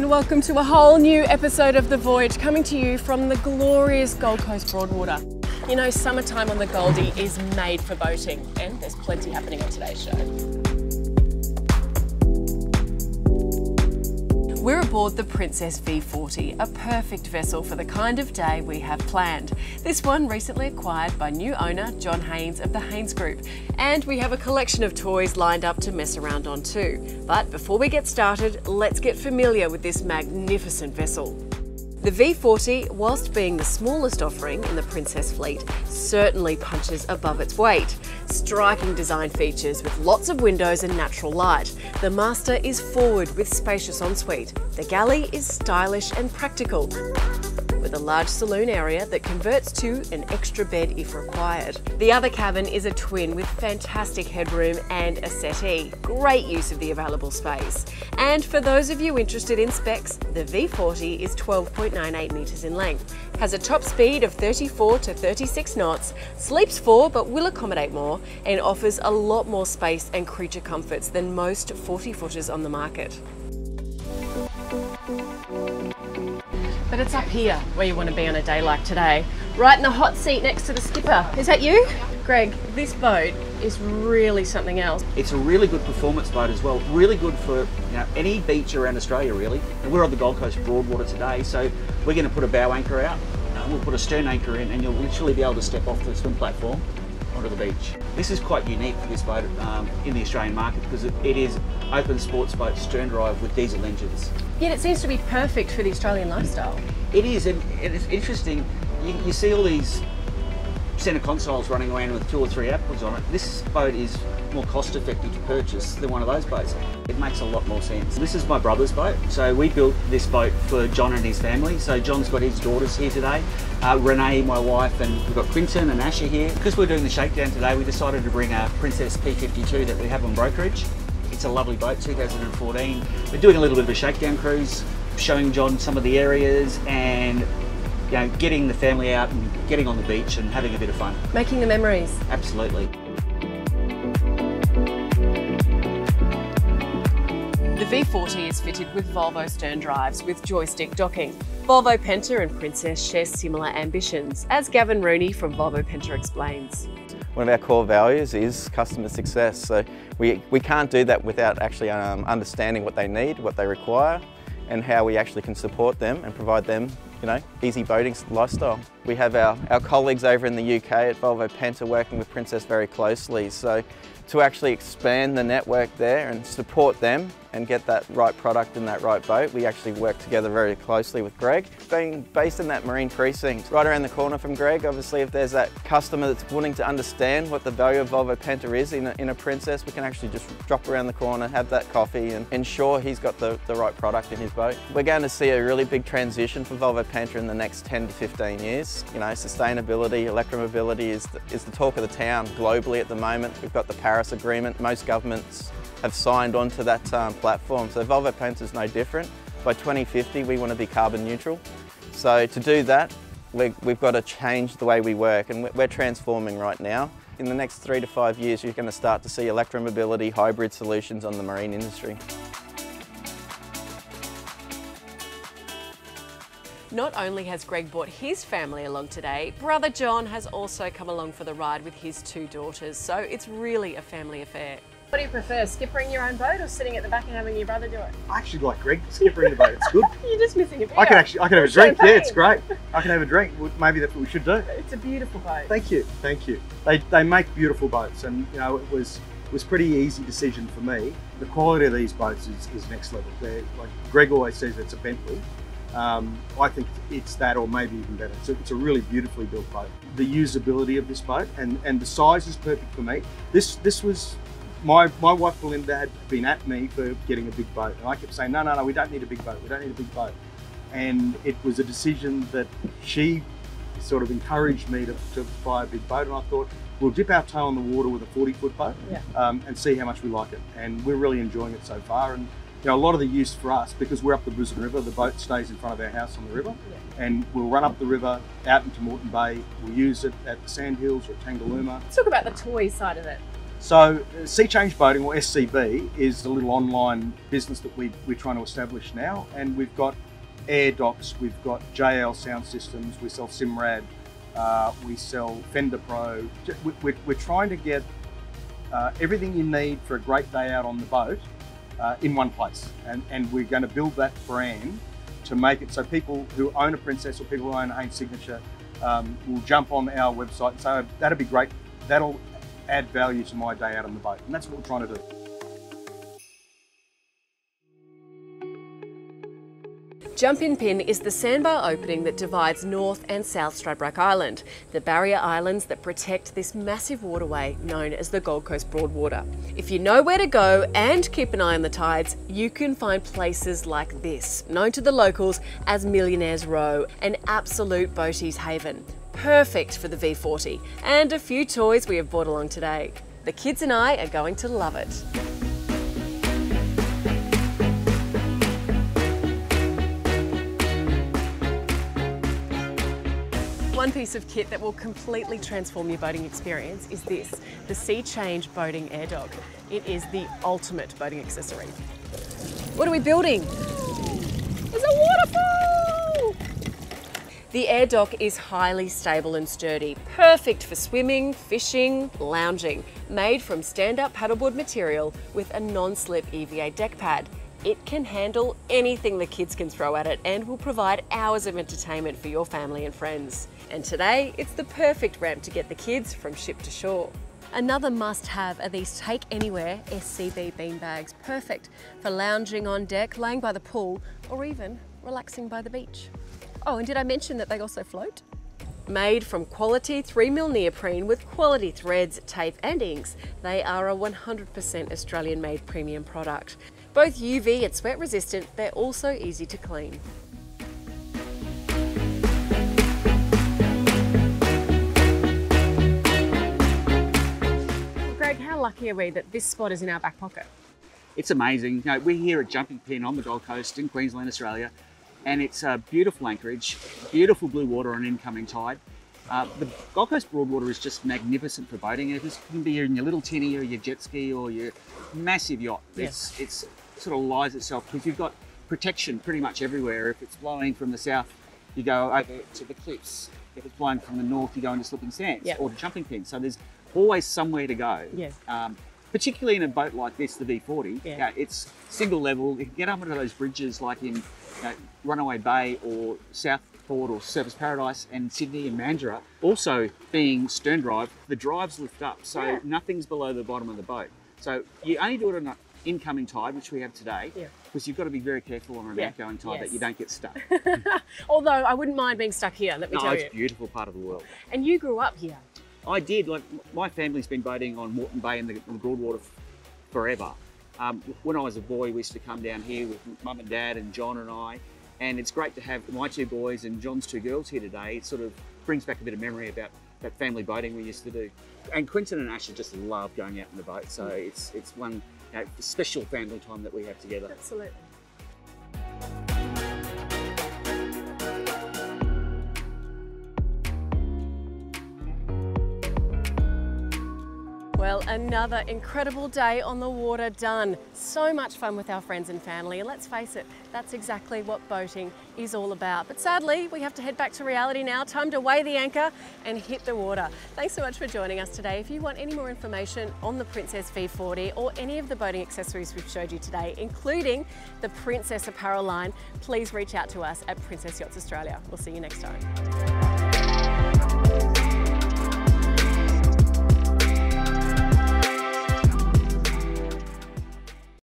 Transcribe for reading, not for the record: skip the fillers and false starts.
Welcome to a whole new episode of The Voyage, coming to you from the glorious Gold Coast Broadwater. You know, summertime on the Goldie is made for boating, and there's plenty happening on today's show. We're aboard the Princess V40, a perfect vessel for the kind of day we have planned. This one recently acquired by new owner John Haynes of the Haynes Group. And we have a collection of toys lined up to mess around on too. But before we get started, let's get familiar with this magnificent vessel. The V40, whilst being the smallest offering in the Princess fleet, certainly punches above its weight. Striking design features with lots of windows and natural light. The master is forward with spacious ensuite. The galley is stylish and practical, with a large saloon area that converts to an extra bed if required. The other cabin is a twin with fantastic headroom and a settee. Great use of the available space. And for those of you interested in specs, the V40 is 12.98 metres in length, has a top speed of 34 to 36 knots, sleeps 4 but will accommodate more, and offers a lot more space and creature comforts than most 40-footers on the market. But it's up here where you want to be on a day like today, right in the hot seat next to the skipper. Is that you? Greg, this boat is really something else. It's a really good performance boat as well, really good for any beach around Australia really. And we're on the Gold Coast Broadwater today, so we're going to put a bow anchor out, we'll put a stern anchor in, and you'll literally be able to step off the swim platform onto the beach. This is quite unique for this boat in the Australian market because it is open sports boat stern drive with diesel engines. Yet it seems to be perfect for the Australian lifestyle. It is, and it's interesting, you see all these centre consoles running around with 2 or 3 apples on it. This boat is more cost effective to purchase than one of those boats. It makes a lot more sense. This is my brother's boat, so we built this boat for John and his family. So John's got his daughters here today, Renee, my wife, and we've got Quinton and Asher here. Because we're doing the shakedown today, we decided to bring a Princess P52 that we have on brokerage. It's a lovely boat, 2014. We're doing a little bit of a shakedown cruise, showing John some of the areas and getting the family out and getting on the beach and having a bit of fun. Making the memories. Absolutely. The V40 is fitted with Volvo stern drives with joystick docking. Volvo Penta and Princess share similar ambitions, as Gavin Rooney from Volvo Penta explains. One of our core values is customer success, so we can't do that without actually understanding what they need, what they require, and how we actually can support them and provide them, easy boating lifestyle. We have our colleagues over in the UK at Volvo Penta working with Princess very closely, so to actually expand the network there and support them and get that right product in that right boat, we actually work together very closely with Greg. Being based in that marine precinct, right around the corner from Greg, obviously if there's that customer that's wanting to understand what the value of Volvo Penta is in a Princess, we can actually just drop around the corner, have that coffee and ensure he's got the right product in his boat. We're going to see a really big transition for Volvo Penta in the next 10 to 15 years. Sustainability, electromobility is the talk of the town globally at the moment. We've got the Paris Agreement. Most governments have signed on to that platform, so Volvo Penta is no different. By 2050 we want to be carbon neutral. So to do that, we've got to change the way we work, and we're transforming right now. In the next 3 to 5 years you're going to start to see electromobility, hybrid solutions on the marine industry. Not only has Greg brought his family along today, brother John has also come along for the ride with his 2 daughters, so it's really a family affair. What do you prefer, skippering your own boat or sitting at the back and having your brother do it? I actually like Greg skippering the boat, it's good. You're just missing a beer. I can have a drink, yeah, it's great. I can have a drink, maybe that's what we should do. It's a beautiful boat. Thank you, thank you. They make beautiful boats, and it was pretty easy decision for me. The quality of these boats is next level. Like Greg always says, it's a Bentley. I think it's that, or maybe even better. It's a really beautifully built boat. The usability of this boat and the size is perfect for me. This was my wife Belinda had been at me for getting a big boat, and I kept saying no, we don't need a big boat. We don't need a big boat. And it was a decision that she sort of encouraged me to buy a big boat, and I thought we'll dip our toe in the water with a 40-foot boat, and see how much we like it. And we're really enjoying it so far. And a lot of the use for us, because we're up the Brisbane River, the boat stays in front of our house on the river, and we'll run up the river out into Moreton Bay. We'll use it at the Sandhills or at Tangalooma. Let's talk about the toys side of it. So Sea Change Boating, or SCB, is the little online business that we're trying to establish now, and we've got air docks, we've got JL sound systems, we sell Simrad, we sell Fender Pro. We're trying to get everything you need for a great day out on the boat in one place, and we're going to build that brand to make it so people who own a Princess or people who own a Haynes Signature will jump on our website and say, oh, that'd be great, that'll add value to my day out on the boat, and that's what we're trying to do. Jump-in Pin is the sandbar opening that divides North and South Stradbroke Island, the barrier islands that protect this massive waterway known as the Gold Coast Broadwater. If you know where to go and keep an eye on the tides, you can find places like this, known to the locals as Millionaires Row, an absolute boaties haven. Perfect for the V40, and a few toys we have brought along today. The kids and I are going to love it. One piece of kit that will completely transform your boating experience is this, the Sea Change Boating Air Dock. It is the ultimate boating accessory. What are we building? There's a waterfall! The air dock is highly stable and sturdy, perfect for swimming, fishing, lounging, made from stand-up paddleboard material with a non-slip EVA deck pad. It can handle anything the kids can throw at it and will provide hours of entertainment for your family and friends. And today, it's the perfect ramp to get the kids from ship to shore. Another must-have are these Take Anywhere SCB beanbags, perfect for lounging on deck, laying by the pool, or even relaxing by the beach. Oh, and did I mention that they also float? Made from quality 3mm neoprene with quality threads, tape and inks, they are a 100% Australian-made premium product. Both UV and sweat resistant, they're also easy to clean. Greg, how lucky are we that this spot is in our back pocket? It's amazing. You know, we're here at Jumping Pin on the Gold Coast in Queensland, Australia, and it's a beautiful anchorage, beautiful blue water on incoming tide. The Gold Coast Broadwater is just magnificent for boating. It can be in your little tinny or your jet ski or your massive yacht. Yes. It's sort of lies itself because you've got protection pretty much everywhere. If it's blowing from the south, you go over to the cliffs. If it's blowing from the north, you go into slipping sands or the Jumping Pin. So there's always somewhere to go. Yes. Particularly in a boat like this, the V40, it's single level. You can get up onto those bridges like in Runaway Bay or Southport or Surfers Paradise and Sydney and Mandurah. Also being stern drive, the drives lift up, so nothing's below the bottom of the boat. So you only do it on an incoming tide, which we have today, because you've got to be very careful on an outgoing tide that you don't get stuck. Although I wouldn't mind being stuck here, let me tell you. It's a beautiful part of the world. And you grew up here. I did. Like, my family's been boating on Moreton Bay and the Broadwater forever. When I was a boy, we used to come down here with Mum and Dad and John and I, and it's great to have my two boys and John's two girls here today. It sort of brings back a bit of memory about that family boating we used to do. And Quinton and Asher just love going out in the boat, so it's one special family time that we have together. Absolutely. Well, another incredible day on the water done. So much fun with our friends and family, and let's face it, that's exactly what boating is all about. But sadly, we have to head back to reality now. Time to weigh the anchor and hit the water. Thanks so much for joining us today. If you want any more information on the Princess V40 or any of the boating accessories we've showed you today, including the Princess apparel line, please reach out to us at Princess Yachts Australia. We'll see you next time.